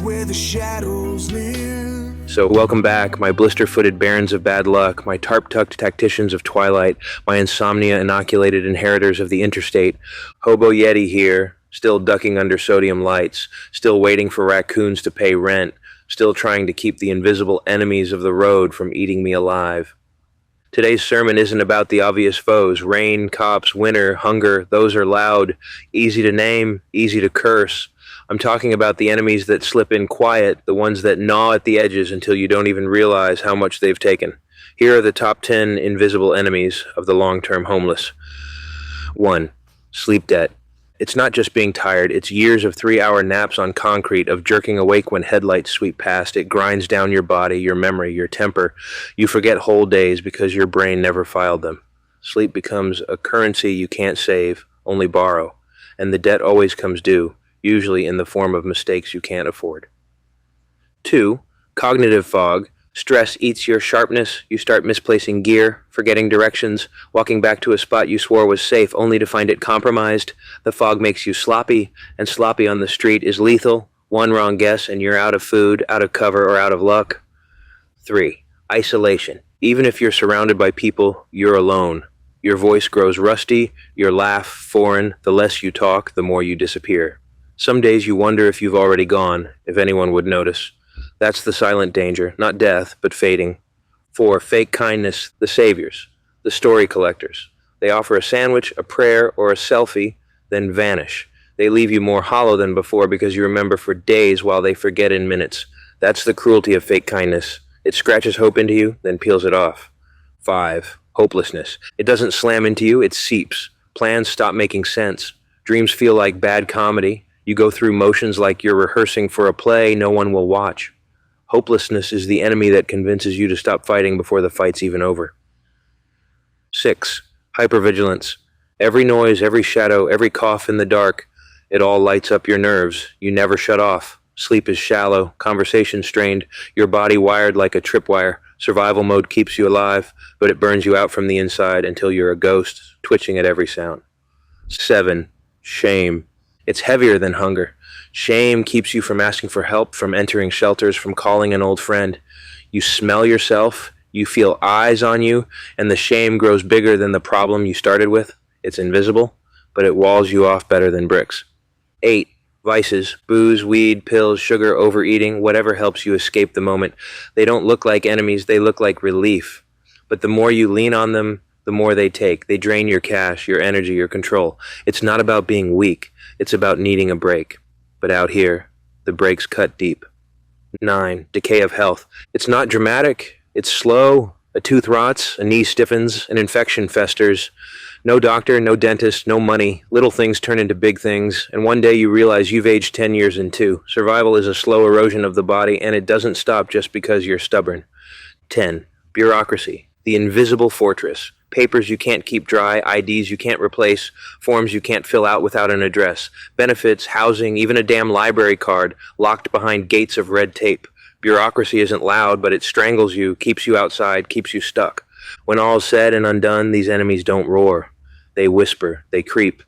village where the shadows live. So welcome back, my blister-footed barons of bad luck, my tarp-tucked tacticians of twilight, my insomnia-inoculated inheritors of the interstate. Hobo Yeti here, still ducking under sodium lights, still waiting for raccoons to pay rent, still trying to keep the invisible enemies of the road from eating me alive. Today's sermon isn't about the obvious foes. Rain, cops, winter, hunger, those are loud, easy to name, easy to curse. I'm talking about the enemies that slip in quiet, the ones that gnaw at the edges until you don't even realize how much they've taken. Here are the top 10 invisible enemies of the long-term homeless. 1. Sleep debt. It's not just being tired, it's years of 3-hour naps on concrete, of jerking awake when headlights sweep past. It grinds down your body, your memory, your temper. You forget whole days because your brain never filed them. Sleep becomes a currency you can't save, only borrow. And the debt always comes due, usually in the form of mistakes you can't afford. 2. Cognitive fog. Stress eats your sharpness. You start misplacing gear, forgetting directions, walking back to a spot you swore was safe only to find it compromised. The fog makes you sloppy, and sloppy on the street is lethal. One wrong guess and you're out of food, out of cover, or out of luck. 3. Isolation. Even if you're surrounded by people, you're alone. Your voice grows rusty, your laugh foreign. The less you talk, the more you disappear. Some days you wonder if you've already gone, if anyone would notice. That's the silent danger, not death, but fading. 4. Fake kindness, the saviors, the story collectors. They offer a sandwich, a prayer, or a selfie, then vanish. They leave you more hollow than before because you remember for days while they forget in minutes. That's the cruelty of fake kindness. It scratches hope into you, then peels it off. 5. Hopelessness. It doesn't slam into you, it seeps. Plans stop making sense. Dreams feel like bad comedy. You go through motions like you're rehearsing for a play no one will watch. Hopelessness is the enemy that convinces you to stop fighting before the fight's even over. 6. Hypervigilance. Every noise, every shadow, every cough in the dark, it all lights up your nerves. You never shut off. Sleep is shallow, conversation strained, your body wired like a tripwire. Survival mode keeps you alive, but it burns you out from the inside until you're a ghost, twitching at every sound. 7. Shame. It's heavier than hunger. Shame keeps you from asking for help, from entering shelters, from calling an old friend. You smell yourself, you feel eyes on you, and the shame grows bigger than the problem you started with. It's invisible, but it walls you off better than bricks. 8. Vices. Booze, weed, pills, sugar, overeating, whatever helps you escape the moment. They don't look like enemies, they look like relief. But the more you lean on them, the more they take. They drain your cash, your energy, your control. It's not about being weak, it's about needing a break. But out here, the breaks cut deep. 9. Decay of health. It's not dramatic, it's slow. A tooth rots, a knee stiffens, an infection festers. No doctor, no dentist, no money. Little things turn into big things, and one day you realize you've aged 10 years in 2. Survival is a slow erosion of the body, and it doesn't stop just because you're stubborn. 10. Bureaucracy. The invisible fortress. Papers you can't keep dry, IDs you can't replace, forms you can't fill out without an address, benefits, housing, even a damn library card, locked behind gates of red tape. Bureaucracy isn't loud, but it strangles you, keeps you outside, keeps you stuck. When all's said and undone, these enemies don't roar. They whisper, they creep,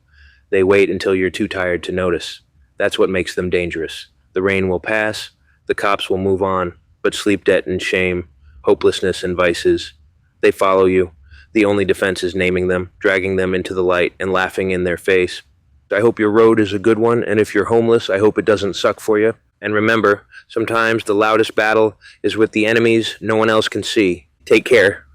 they wait until you're too tired to notice. That's what makes them dangerous. The rain will pass, the cops will move on, but sleep debt and shame, hopelessness and vices, they follow you. The only defense is naming them, dragging them into the light, and laughing in their face. I hope your road is a good one, and if you're homeless, I hope it doesn't suck for you. And remember, sometimes the loudest battle is with the enemies no one else can see. Take care.